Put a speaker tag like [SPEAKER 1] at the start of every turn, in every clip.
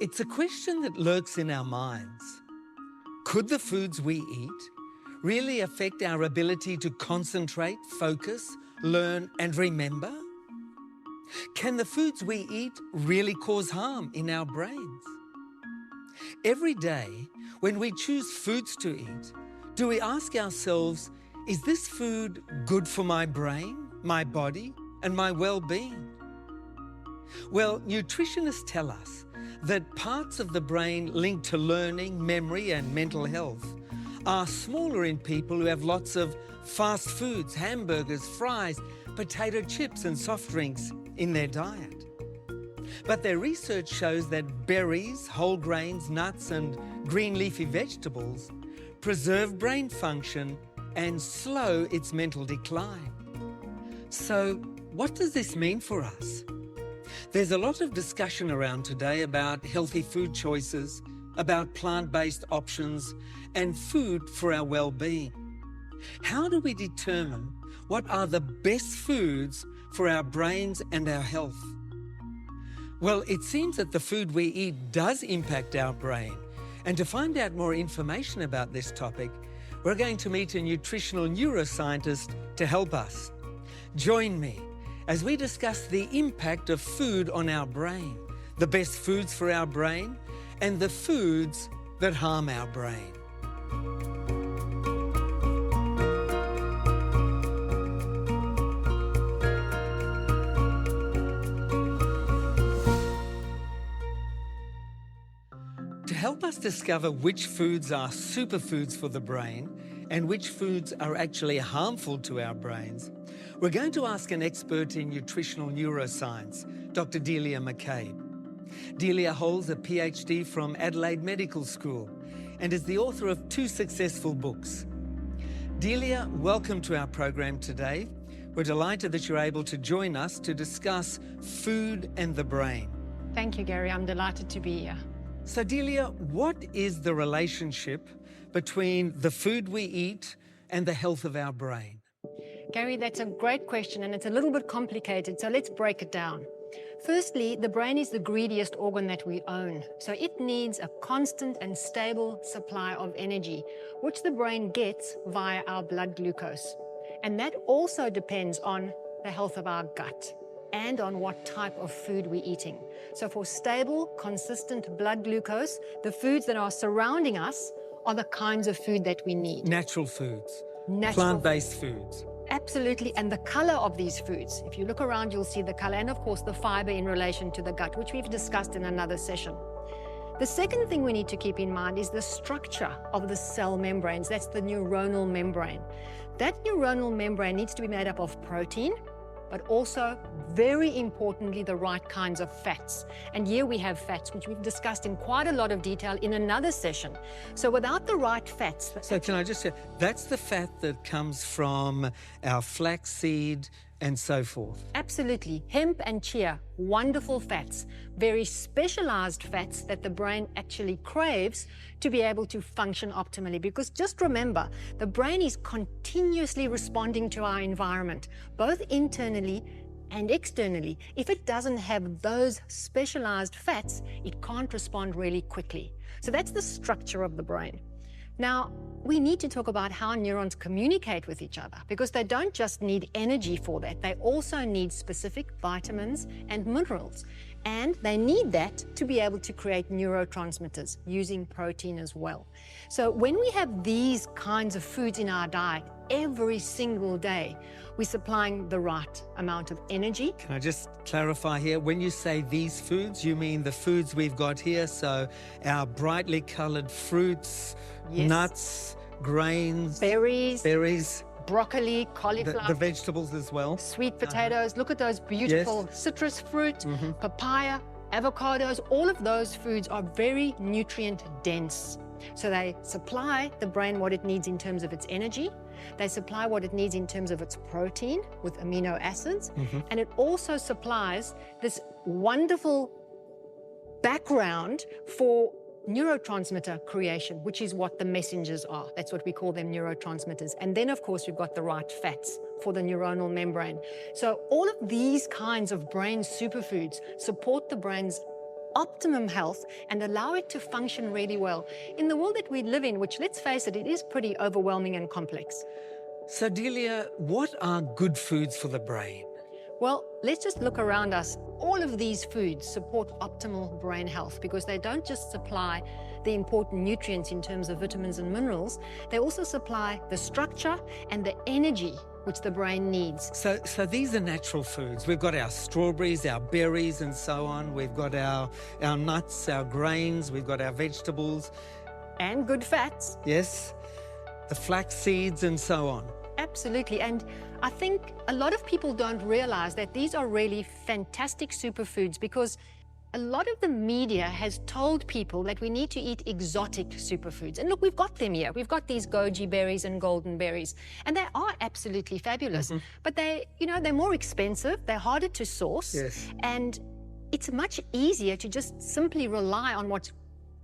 [SPEAKER 1] It's a question that lurks in our minds. Could the foods we eat really affect our ability to concentrate, focus, learn and remember? Can the foods we eat really cause harm in our brains? Every day, when we choose foods to eat, do we ask ourselves, is this food good for my brain, my body, and my well-being? Well, nutritionists tell us that parts of the brain linked to learning, memory, and mental health are smaller in people who have lots of fast foods, hamburgers, fries, potato chips, and soft drinks in their diet. But their research shows that berries, whole grains, nuts, and green leafy vegetables preserve brain function and slow its mental decline. So, what does this mean for us? There's a lot of discussion around today about healthy food choices, about plant-based options, and food for our well-being. How do we determine what are the best foods for our brains and our health? Well, it seems that the food we eat does impact our brain. And to find out more information about this topic, we're going to meet a nutritional neuroscientist to help us. Join me as we discuss the impact of food on our brain, the best foods for our brain, and the foods that harm our brain. To help us discover which foods are superfoods for the brain and which foods are actually harmful to our brains, we're going to ask an expert in nutritional neuroscience, Dr. Delia McCabe. Delia holds a PhD from Adelaide Medical School and is the author of 2 successful books. Delia, welcome to our program today. We're delighted that you're able to join us to discuss food and the brain.
[SPEAKER 2] Thank you, Gary. I'm delighted to be here.
[SPEAKER 1] So, Delia, what is the relationship between the food we eat and the health of our brain?
[SPEAKER 2] Gary, that's a great question, and it's a little bit complicated, so let's break it down. Firstly, the brain is the greediest organ that we own, so it needs a constant and stable supply of energy, which the brain gets via our blood glucose. And that also depends on the health of our gut and on what type of food we're eating. So for stable, consistent blood glucose, the foods that are surrounding us are the kinds of food that we need.
[SPEAKER 1] Natural foods, plant-based foods.
[SPEAKER 2] Absolutely, and the color of these foods. If you look around, you'll see the color, and of course the fiber in relation to the gut, which we've discussed in another session. The second thing we need to keep in mind is the structure of the cell membranes. That's the neuronal membrane. That neuronal membrane needs to be made up of protein, but also, very importantly, the right kinds of fats. And here we have fats, which we've discussed in quite a lot of detail in another session. So without the right fats...
[SPEAKER 1] So can I just say, that's the fat that comes from our flaxseed and so forth?
[SPEAKER 2] Absolutely. Hemp and chia, wonderful fats, very specialized fats that the brain actually craves to be able to function optimally. Because just remember, the brain is continuously responding to our environment, both internally and externally. If it doesn't have those specialized fats, it can't respond really quickly. So that's the structure of the brain. Now, we need to talk about how neurons communicate with each other, because they don't just need energy for that, they also need specific vitamins and minerals. And they need that to be able to create neurotransmitters using protein as well. So when we have these kinds of foods in our diet every single day, we're supplying the right amount of energy.
[SPEAKER 1] Can I just clarify here? When you say these foods, you mean the foods we've got here, so our brightly colored fruits,
[SPEAKER 2] yes,
[SPEAKER 1] nuts, grains,
[SPEAKER 2] berries, broccoli, cauliflower,
[SPEAKER 1] the vegetables as well,
[SPEAKER 2] sweet potatoes. Look at those beautiful citrus fruit, papaya, avocados. All of those foods are very nutrient dense. So they supply the brain what it needs in terms of its energy. They supply what it needs in terms of its protein with amino acids. And it also supplies this wonderful background for neurotransmitter creation, which is what the messengers are. That's what we call them, neurotransmitters. And then, of course, we've got the right fats for the neuronal membrane. So all of these kinds of brain superfoods support the brain's optimum health and allow it to function really well in the world that we live in, which, let's face it, it is pretty overwhelming and complex.
[SPEAKER 1] So Delia, what are good foods for the brain?
[SPEAKER 2] Well, let's just look around us. All of these foods support optimal brain health because they don't just supply the important nutrients in terms of vitamins and minerals, they also supply the structure and the energy which the brain needs.
[SPEAKER 1] So these are natural foods. We've got our strawberries, our berries and so on. We've got our nuts, our grains, we've got our vegetables.
[SPEAKER 2] And good fats.
[SPEAKER 1] Yes, the flax seeds and so on.
[SPEAKER 2] Absolutely, and I think a lot of people don't realize that these are really fantastic superfoods because a lot of the media has told people that we need to eat exotic superfoods. And look, we've got them here. We've got these goji berries and golden berries, and they are absolutely fabulous. But they're more expensive, they're harder to source,
[SPEAKER 1] Yes.
[SPEAKER 2] and it's much easier to just simply rely on what's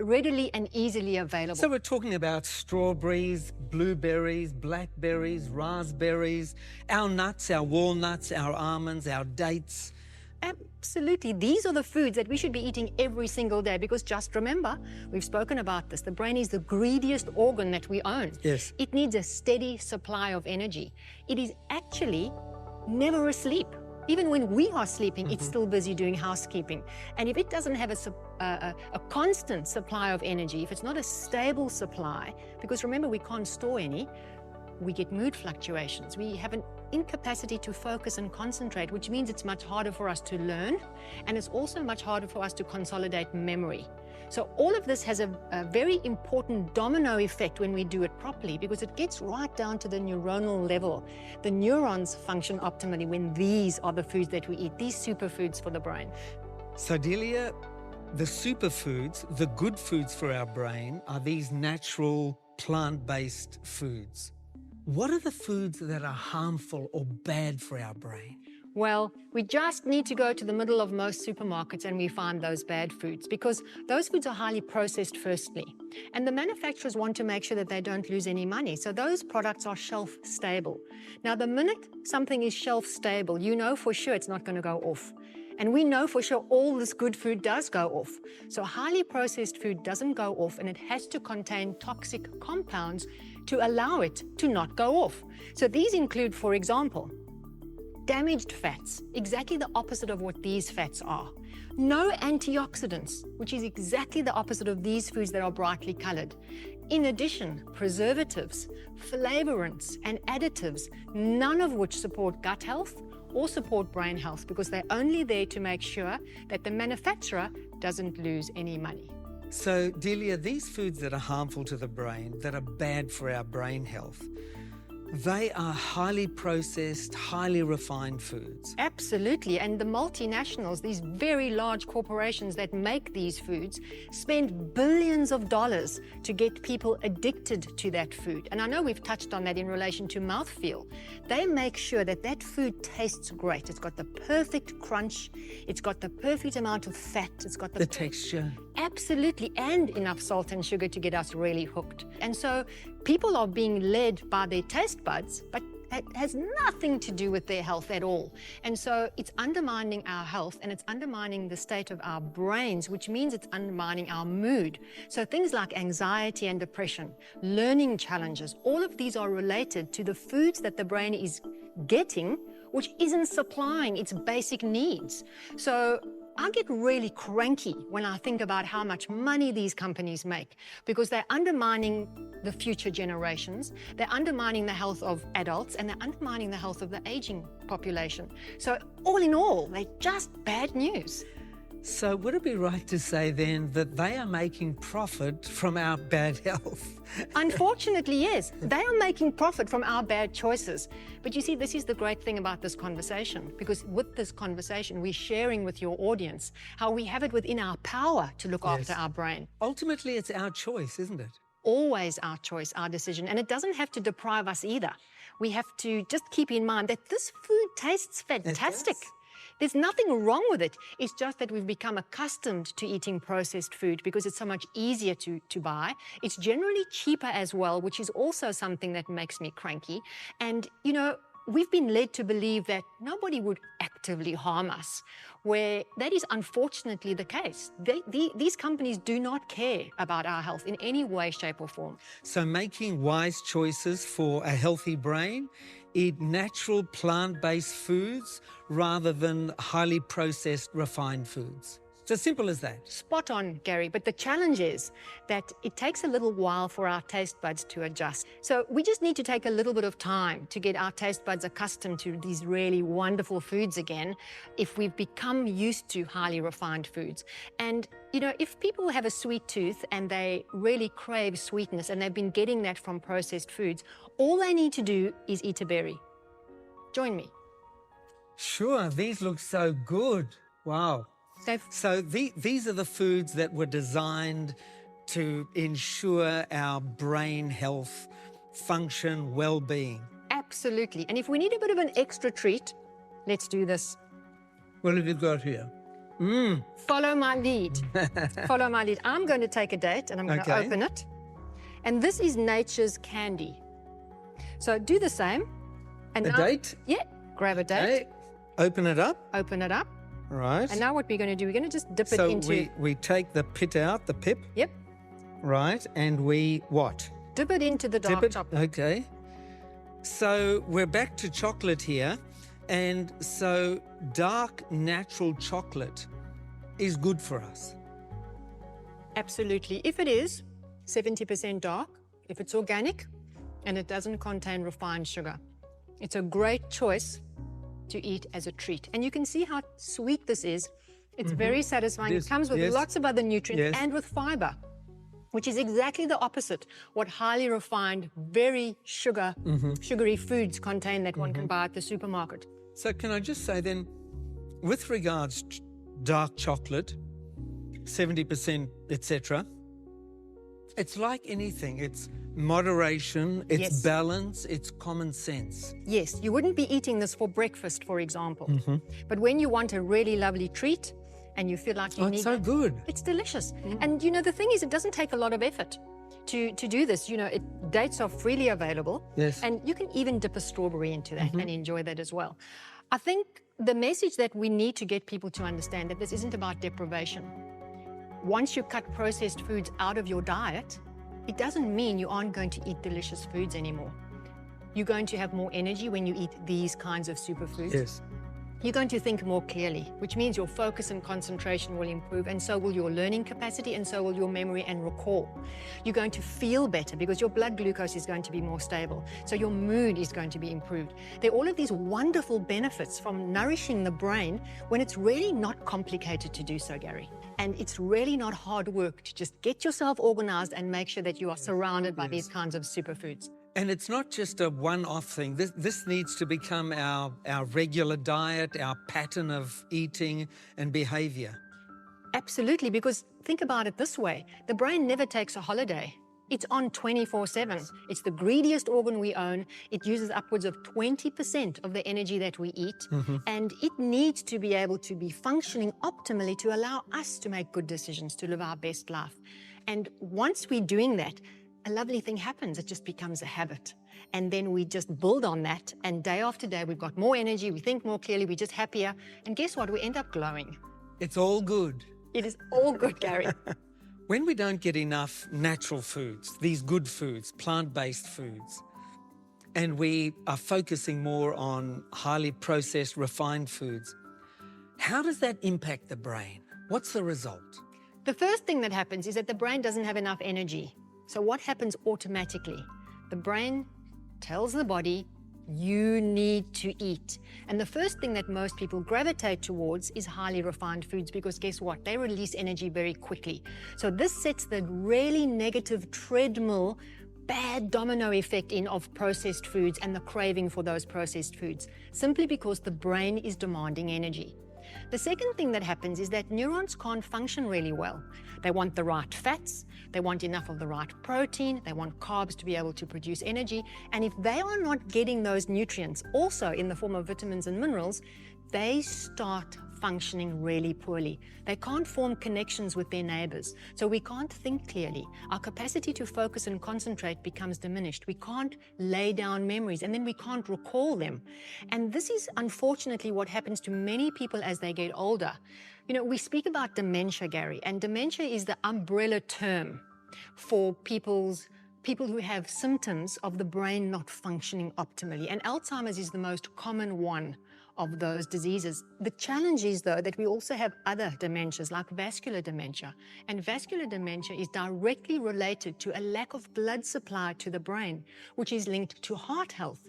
[SPEAKER 2] readily and easily available.
[SPEAKER 1] So we're talking about strawberries, blueberries, blackberries, raspberries, our nuts, our walnuts, our almonds, our dates.
[SPEAKER 2] Absolutely. These are the foods that we should be eating every single day because just remember, we've spoken about this, the brain is the greediest organ that we own.
[SPEAKER 1] Yes.
[SPEAKER 2] It needs a steady supply of energy. It is actually never asleep. Even when we are sleeping, it's still busy doing housekeeping. And if it doesn't have a constant supply of energy, if it's not a stable supply, because remember, we can't store any, we get mood fluctuations. We have an incapacity to focus and concentrate, which means it's much harder for us to learn, and it's also much harder for us to consolidate memory. So all of this has a very important domino effect when we do it properly because it gets right down to the neuronal level. The neurons function optimally when these are the foods that we eat, these superfoods for the brain.
[SPEAKER 1] So Delia, the superfoods, the good foods for our brain are these natural plant-based foods. What are the foods that are harmful or bad for our brain?
[SPEAKER 2] Well, we just need to go to the middle of most supermarkets and we find those bad foods because those foods are highly processed firstly. And the manufacturers want to make sure that they don't lose any money. So those products are shelf stable. Now, the minute something is shelf stable, you know for sure it's not going to go off. And we know for sure all this good food does go off. So highly processed food doesn't go off and it has to contain toxic compounds to allow it to not go off. So these include, for example, damaged fats, exactly the opposite of what these fats are. No antioxidants, which is exactly the opposite of these foods that are brightly colored. In addition, preservatives, flavorants, and additives, none of which support gut health or support brain health because they're only there to make sure that the manufacturer doesn't lose any money.
[SPEAKER 1] So Delia, these foods that are harmful to the brain, that are bad for our brain health, they are highly processed, highly refined foods.
[SPEAKER 2] Absolutely, and the multinationals, these very large corporations that make these foods, spend billions of dollars to get people addicted to that food. And I know we've touched on that in relation to mouthfeel. They make sure that that food tastes great. It's got the perfect crunch, it's got the perfect amount of fat, it's got
[SPEAKER 1] The texture.
[SPEAKER 2] Absolutely, and enough salt and sugar to get us really hooked. And so people are being led by their taste buds, but it has nothing to do with their health at all. And so it's undermining our health and it's undermining the state of our brains, which means it's undermining our mood. So things like anxiety and depression, learning challenges, all of these are related to the foods that the brain is getting, which isn't supplying its basic needs. So I get really cranky when I think about how much money these companies make because they're undermining the future generations, they're undermining the health of adults, and they're undermining the health of the aging population. So all in all, they're just bad news.
[SPEAKER 1] So would it be right to say then that they are making profit from our bad health?
[SPEAKER 2] Unfortunately, yes. They are making profit from our bad choices. But you see, this is the great thing about this conversation, because with this conversation, we're sharing with your audience how we have it within our power to look after our brain.
[SPEAKER 1] Ultimately, it's our choice, isn't it?
[SPEAKER 2] Always our choice, our decision. And it doesn't have to deprive us either. We have to just keep in mind that this food tastes fantastic. There's nothing wrong with it. It's just that we've become accustomed to eating processed food because it's so much easier to buy. It's generally cheaper as well, which is also something that makes me cranky. And, you know, we've been led to believe that nobody would actively harm us, where that is unfortunately the case. These companies do not care about our health in any way, shape or form.
[SPEAKER 1] So making wise choices for a healthy brain, eat natural plant-based foods rather than highly processed refined foods. It's as simple as that.
[SPEAKER 2] Spot on, Gary. But the challenge is that it takes a little while for our taste buds to adjust. So we just need to take a little bit of time to get our taste buds accustomed to these really wonderful foods again if we've become used to highly refined foods. And, you know, if people have a sweet tooth and they really crave sweetness and they've been getting that from processed foods, all they need to do is eat a berry. Join me.
[SPEAKER 1] Sure, these look so good. Wow. So these are the foods that were designed to ensure our brain health, function, well-being.
[SPEAKER 2] Absolutely. And if we need a bit of an extra treat, let's do this.
[SPEAKER 1] What have you got here?
[SPEAKER 2] Follow my lead. Follow my lead. I'm going to take a date and I'm going to open it. And this is nature's candy. So do the same. And
[SPEAKER 1] A date?
[SPEAKER 2] Yeah. Grab a date.
[SPEAKER 1] Okay. Open it up.
[SPEAKER 2] Open it up.
[SPEAKER 1] Right.
[SPEAKER 2] And now what we're going to do, we're going to just dip it into...
[SPEAKER 1] So we take the pit out, the pip.
[SPEAKER 2] Yep.
[SPEAKER 1] Right. And we what?
[SPEAKER 2] Dip it into the dark chocolate.
[SPEAKER 1] Okay. So we're back to chocolate here. And so dark natural chocolate is good for us.
[SPEAKER 2] Absolutely. If it is 70% dark, if it's organic, and it doesn't contain refined sugar, it's a great choice to eat as a treat. And you can see how sweet this is. It's very satisfying. It comes with lots of other nutrients and with fiber, which is exactly the opposite what highly refined, very sugary foods contain that one can buy at the supermarket.
[SPEAKER 1] So can I just say then, with regards to dark chocolate, 70%, etc., it's like anything. It's moderation, it's balance, it's common sense.
[SPEAKER 2] Yes, you wouldn't be eating this for breakfast, for example. But when you want a really lovely treat and you feel like you need
[SPEAKER 1] it's so good.
[SPEAKER 2] It's delicious. And you know, the thing is, it doesn't take a lot of effort to do this. You know, dates are freely available.
[SPEAKER 1] Yes.
[SPEAKER 2] And you can even dip a strawberry into that and enjoy that as well. I think the message that we need to get people to understand that this isn't about deprivation. Once you cut processed foods out of your diet, it doesn't mean you aren't going to eat delicious foods anymore. You're going to have more energy when you eat these kinds of superfoods.
[SPEAKER 1] Yes.
[SPEAKER 2] You're going to think more clearly, which means your focus and concentration will improve, and so will your learning capacity, and so will your memory and recall. You're going to feel better because your blood glucose is going to be more stable, so your mood is going to be improved. There are all of these wonderful benefits from nourishing the brain when it's really not complicated to do so, Gary. And it's really not hard work to just get yourself organized and make sure that you are surrounded by these kinds of superfoods.
[SPEAKER 1] And it's not just a one-off thing. This needs to become our regular diet, our pattern of eating and behavior.
[SPEAKER 2] Absolutely, because think about it this way. The brain never takes a holiday. It's on 24/7. It's the greediest organ we own. It uses upwards of 20% of the energy that we eat, and it needs to be able to be functioning optimally to allow us to make good decisions, to live our best life. And once we're doing that, a lovely thing happens. It just becomes a habit. And then we just build on that, and day after day, we've got more energy, we think more clearly, we're just happier. And guess what? We end up glowing.
[SPEAKER 1] It's all good.
[SPEAKER 2] It is all good, Gary.
[SPEAKER 1] When we don't get enough natural foods, these good foods, plant-based foods, and we are focusing more on highly processed, refined foods, how does that impact the brain? What's the result?
[SPEAKER 2] The first thing that happens is that the brain doesn't have enough energy. So what happens automatically? The brain tells the body, you need to eat. And the first thing that most people gravitate towards is highly refined foods, because guess what? They release energy very quickly. So this sets the really negative treadmill, bad domino effect in of processed foods and the craving for those processed foods, simply because the brain is demanding energy. The second thing that happens is that neurons can't function really well. They want the right fats, they want enough of the right protein, they want carbs to be able to produce energy, and if they are not getting those nutrients, also in the form of vitamins and minerals, they start functioning really poorly. They can't form connections with their neighbors, so we can't think clearly. Our capacity to focus and concentrate becomes diminished. We can't lay down memories, and then we can't recall them. And this is unfortunately what happens to many people as they get older. You know, we speak about dementia, Gary, and dementia is the umbrella term for people who have symptoms of the brain not functioning optimally. And Alzheimer's is the most common one of those diseases. The challenge is, though, that we also have other dementias like vascular dementia. And vascular dementia is directly related to a lack of blood supply to the brain, which is linked to heart health.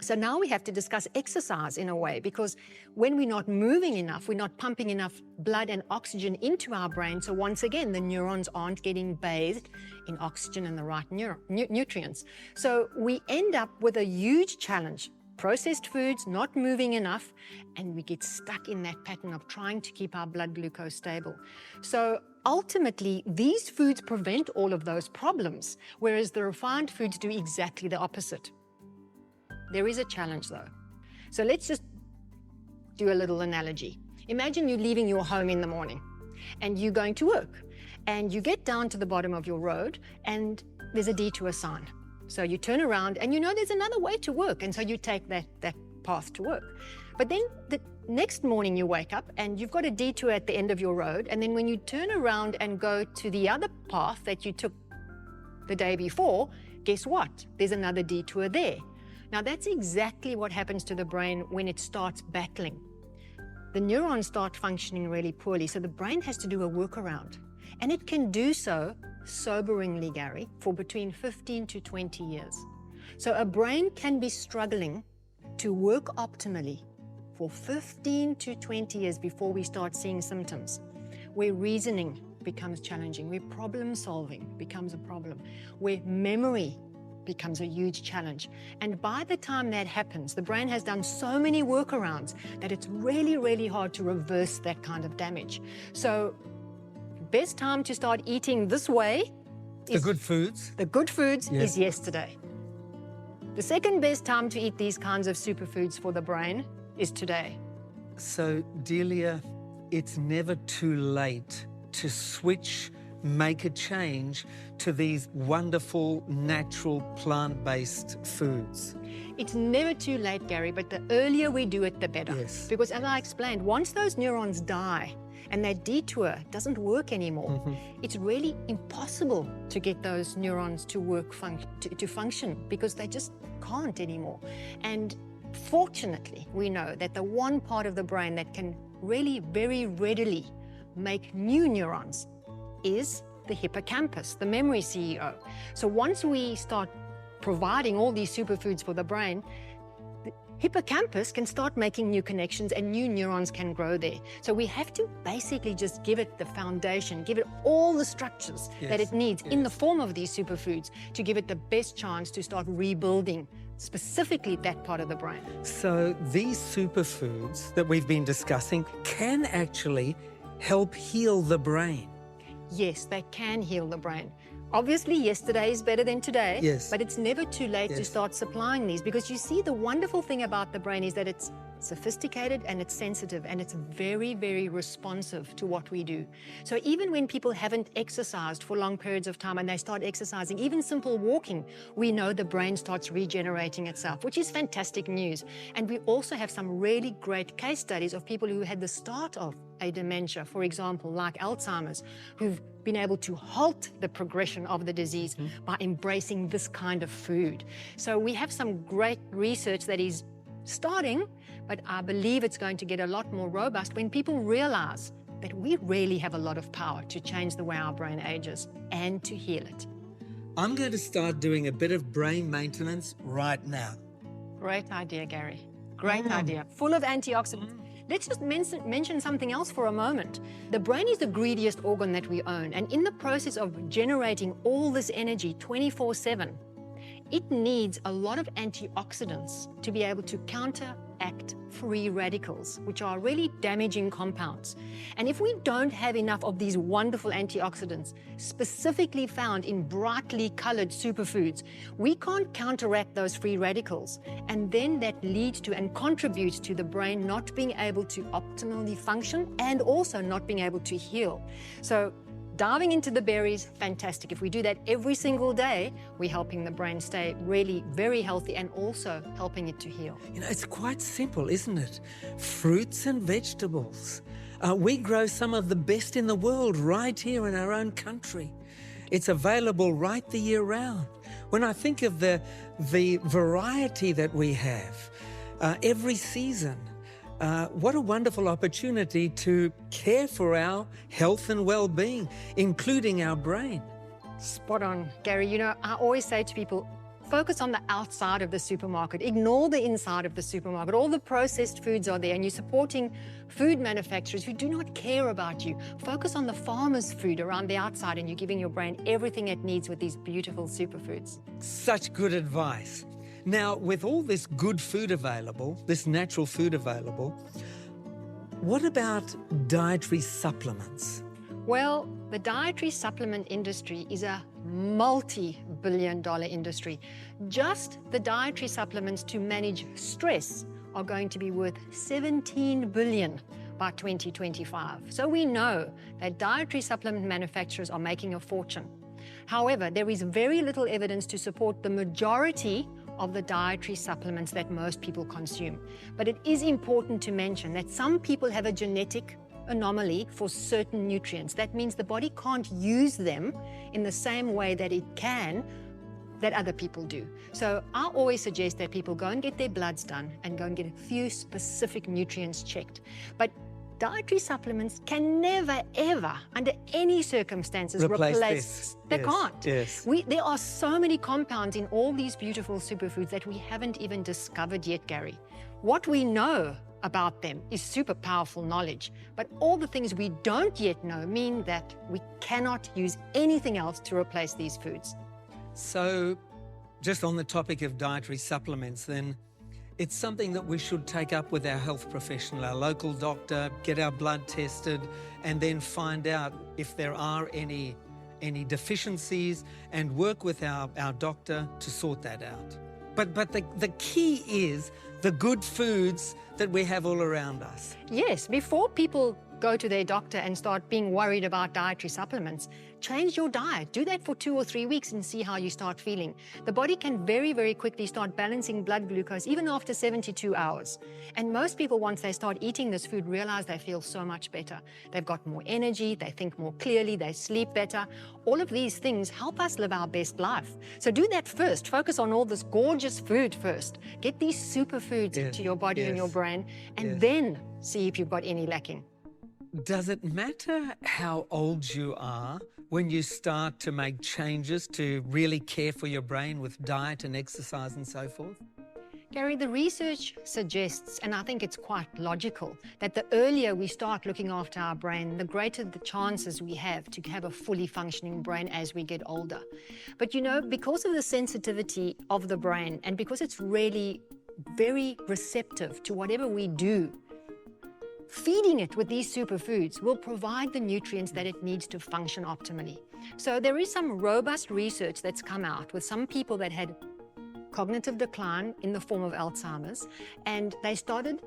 [SPEAKER 2] So now we have to discuss exercise in a way, because when we're not moving enough, we're not pumping enough blood and oxygen into our brain. So once again, the neurons aren't getting bathed in oxygen and the right nutrients. So we end up with a huge challenge. Processed foods, not moving enough, and we get stuck in that pattern of trying to keep our blood glucose stable. So ultimately, these foods prevent all of those problems, whereas the refined foods do exactly the opposite. There is a challenge though. So let's just do a little analogy. Imagine you're leaving your home in the morning and you're going to work, and you get down to the bottom of your road and there's a detour sign. So you turn around and you know there's another way to work, and so you take that path to work. But then the next morning you wake up and you've got a detour at the end of your road, and then when you turn around and go to the other path that you took the day before, guess what? There's another detour there. Now that's exactly what happens to the brain when it starts battling. The neurons start functioning really poorly, so the brain has to do a workaround. And it can do so, soberingly, Gary, for between 15 to 20 years. So a brain can be struggling to work optimally for 15 to 20 years before we start seeing symptoms, where reasoning becomes challenging, where problem solving becomes a problem, where memory becomes a huge challenge. And by the time that happens, the brain has done so many workarounds that it's really, really hard to reverse that kind of damage. So best time to start eating this way
[SPEAKER 1] The good foods
[SPEAKER 2] is yesterday. The second best time to eat these kinds of superfoods for the brain is today.
[SPEAKER 1] So, Delia, it's never too late to switch, make a change to these wonderful, natural, plant-based foods.
[SPEAKER 2] It's never too late, Gary, but the earlier we do it, the better.
[SPEAKER 1] Yes.
[SPEAKER 2] Because as I explained, once those neurons die and that detour doesn't work anymore, it's really impossible to get those neurons to work, to function, because they just can't anymore. And fortunately, we know that the one part of the brain that can really very readily make new neurons is the hippocampus, the memory CEO. So once we start providing all these superfoods for the brain, the hippocampus can start making new connections and new neurons can grow there. So we have to basically just give it the foundation, give it all the structures that it needs in the form of these superfoods to give it the best chance to start rebuilding specifically that part of the brain.
[SPEAKER 1] So these superfoods that we've been discussing can actually help heal the brain.
[SPEAKER 2] Yes, they can heal the brain. Obviously, yesterday is better than today, but it's never too late to start supplying these, because you see, the wonderful thing about the brain is that it's sophisticated and it's sensitive and it's very, very responsive to what we do. So even when people haven't exercised for long periods of time and they start exercising, even simple walking, we know the brain starts regenerating itself, which is fantastic news. And we also have some really great case studies of people who had the start of a dementia, for example, like Alzheimer's, who've been able to halt the progression of the disease by embracing this kind of food. So we have some great research that is starting, but I believe it's going to get a lot more robust when people realize that we really have a lot of power to change the way our brain ages and to heal it.
[SPEAKER 1] I'm going to start doing a bit of brain maintenance right now.
[SPEAKER 2] Great idea, Gary. Great idea. Full of antioxidants. Let's just mention something else for a moment. The brain is the greediest organ that we own, and in the process of generating all this energy 24/7, it needs a lot of antioxidants to be able to counteract free radicals, which are really damaging compounds. And if we don't have enough of these wonderful antioxidants, specifically found in brightly colored superfoods, we can't counteract those free radicals. And then that leads to and contributes to the brain not being able to optimally function and also not being able to heal. So diving into the berries, fantastic. If we do that every single day, we're helping the brain stay really very healthy and also helping it to heal.
[SPEAKER 1] You know, it's quite simple, isn't it? Fruits and vegetables. We grow some of the best in the world right here in our own country. It's available right the year round. When I think of the variety that we have every season, what a wonderful opportunity to care for our health and well-being, including our brain.
[SPEAKER 2] Spot on, Gary. You know, I always say to people, focus on the outside of the supermarket. Ignore the inside of the supermarket. All the processed foods are there, and you're supporting food manufacturers who do not care about you. Focus on the farmer's food around the outside, and you're giving your brain everything it needs with these beautiful superfoods.
[SPEAKER 1] Such good advice. Now, with all this good food available, this natural food available, what about dietary supplements?
[SPEAKER 2] Well, the dietary supplement industry is a multi-billion-dollar industry. Just the dietary supplements to manage stress are going to be worth $17 billion by 2025. So we know that dietary supplement manufacturers are making a fortune. However, there is very little evidence to support the majority of the dietary supplements that most people consume. But it is important to mention that some people have a genetic anomaly for certain nutrients. That means the body can't use them in the same way that it can that other people do. So I always suggest that people go and get their bloods done and go and get a few specific nutrients checked. But dietary supplements can never, ever, under any circumstances, replace
[SPEAKER 1] this.
[SPEAKER 2] They
[SPEAKER 1] Yes,
[SPEAKER 2] can't.
[SPEAKER 1] yes.
[SPEAKER 2] There are so many compounds in all these beautiful superfoods that we haven't even discovered yet, Gary. What we know about them is super powerful knowledge, but all the things we don't yet know mean that we cannot use anything else to replace these foods.
[SPEAKER 1] So, just on the topic of dietary supplements then, it's something that we should take up with our health professional, our local doctor, get our blood tested, and then find out if there are any deficiencies and work with our doctor to sort that out. But the key is the good foods that we have all around us.
[SPEAKER 2] Yes, before people go to their doctor and start being worried about dietary supplements, change your diet. Do that for 2 or 3 weeks and see how you start feeling. The body can very, very quickly start balancing blood glucose even after 72 hours. And most people, once they start eating this food, realize they feel so much better. They've got more energy, they think more clearly, they sleep better. All of these things help us live our best life. So do that first. Focus on all this gorgeous food first. Get these superfoods into your body and your brain, and then see if you've got any lacking.
[SPEAKER 1] Does it matter how old you are when you start to make changes to really care for your brain with diet and exercise and so forth?
[SPEAKER 2] Gary, the research suggests, and I think it's quite logical, that the earlier we start looking after our brain, the greater the chances we have to have a fully functioning brain as we get older. But you know, because of the sensitivity of the brain and because it's really very receptive to whatever we do, feeding it with these superfoods will provide the nutrients that it needs to function optimally. So there is some robust research that's come out with some people that had cognitive decline in the form of Alzheimer's, and they started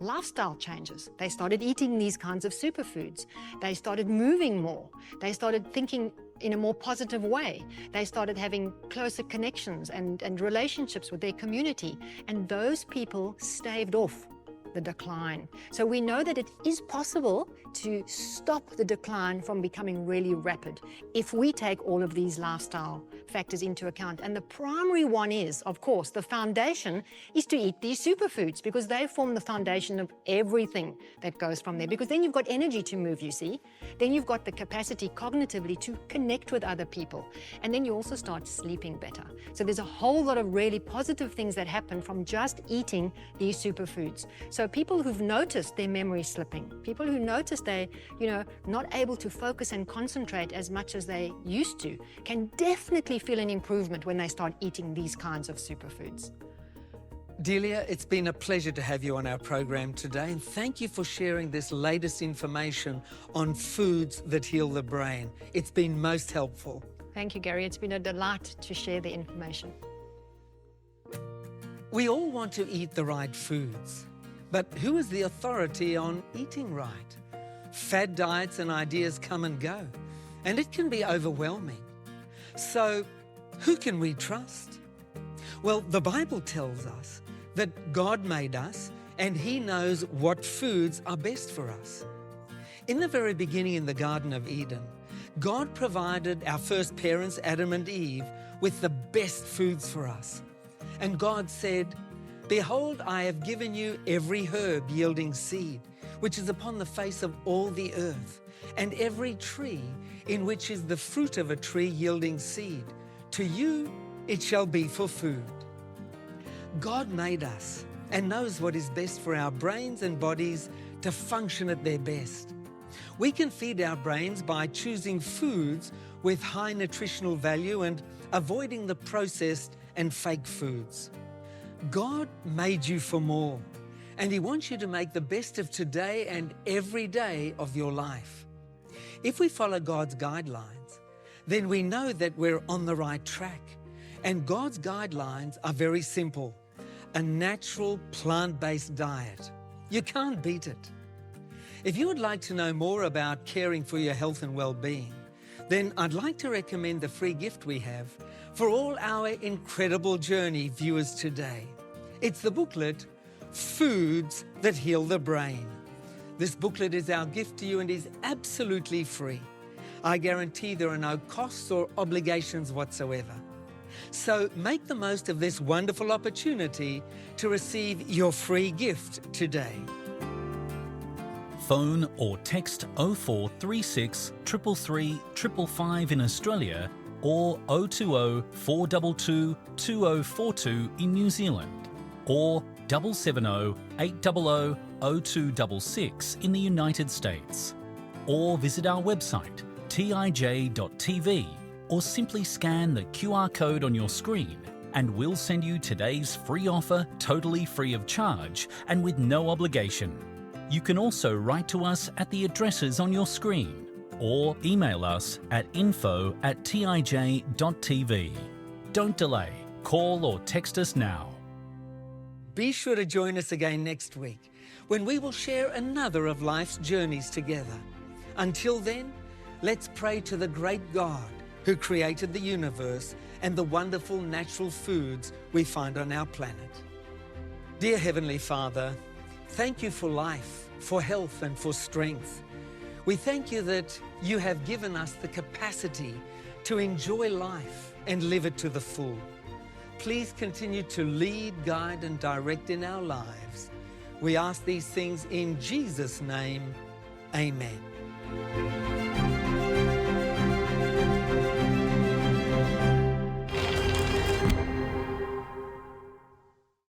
[SPEAKER 2] lifestyle changes. They started eating these kinds of superfoods. They started moving more. They started thinking in a more positive way. They started having closer connections and relationships with their community, and those people staved off the decline. So we know that it is possible to stop the decline from becoming really rapid if we take all of these lifestyle factors into account. And the primary one is, of course, the foundation is to eat these superfoods, because they form the foundation of everything that goes from there. Because then you've got energy to move, you see. Then you've got the capacity cognitively to connect with other people. And then you also start sleeping better. So there's a whole lot of really positive things that happen from just eating these superfoods. So So people who've noticed their memory slipping, people who notice they, not able to focus and concentrate as much as they used to, can definitely feel an improvement when they start eating these kinds of superfoods.
[SPEAKER 1] Delia, it's been a pleasure to have you on our program today, and thank you for sharing this latest information on foods that heal the brain. It's been most helpful.
[SPEAKER 2] Thank you, Gary. It's been a delight to share the information.
[SPEAKER 1] We all want to eat the right foods, but who is the authority on eating right? Fad diets and ideas come and go, and it can be overwhelming. So, who can we trust? Well, the Bible tells us that God made us and He knows what foods are best for us. In the very beginning in the Garden of Eden, God provided our first parents, Adam and Eve, with the best foods for us. And God said, "Behold, I have given you every herb yielding seed, which is upon the face of all the earth, and every tree in which is the fruit of a tree yielding seed. To you it shall be for food." God made us and knows what is best for our brains and bodies to function at their best. We can feed our brains by choosing foods with high nutritional value and avoiding the processed and fake foods. God made you for more, and He wants you to make the best of today and every day of your life. If we follow God's guidelines, then we know that we're on the right track. And God's guidelines are very simple: a natural plant-based diet. You can't beat it. If you would like to know more about caring for your health and well-being, then I'd like to recommend the free gift we have for all our incredible journey viewers today. It's the booklet, Foods That Heal the Brain. This booklet is our gift to you and is absolutely free. I guarantee there are no costs or obligations whatsoever. So make the most of this wonderful opportunity to receive your free gift today.
[SPEAKER 3] Phone or text 0436 333 555 in Australia or 020 422 2042 in New Zealand, or 770 800 0266 in the United States, or visit our website tij.tv, or simply scan the QR code on your screen and we'll send you today's free offer totally free of charge and with no obligation. You can also write to us at the addresses on your screen or email us at info@tij.tv. Don't delay. Call or text us now.
[SPEAKER 1] Be sure to join us again next week when we will share another of life's journeys together. Until then, let's pray to the great God who created the universe and the wonderful natural foods we find on our planet. Dear Heavenly Father, thank you for life, for health and for strength. We thank you that you have given us the capacity to enjoy life and live it to the full. Please continue to lead, guide and direct in our lives. We ask these things in Jesus' name. Amen.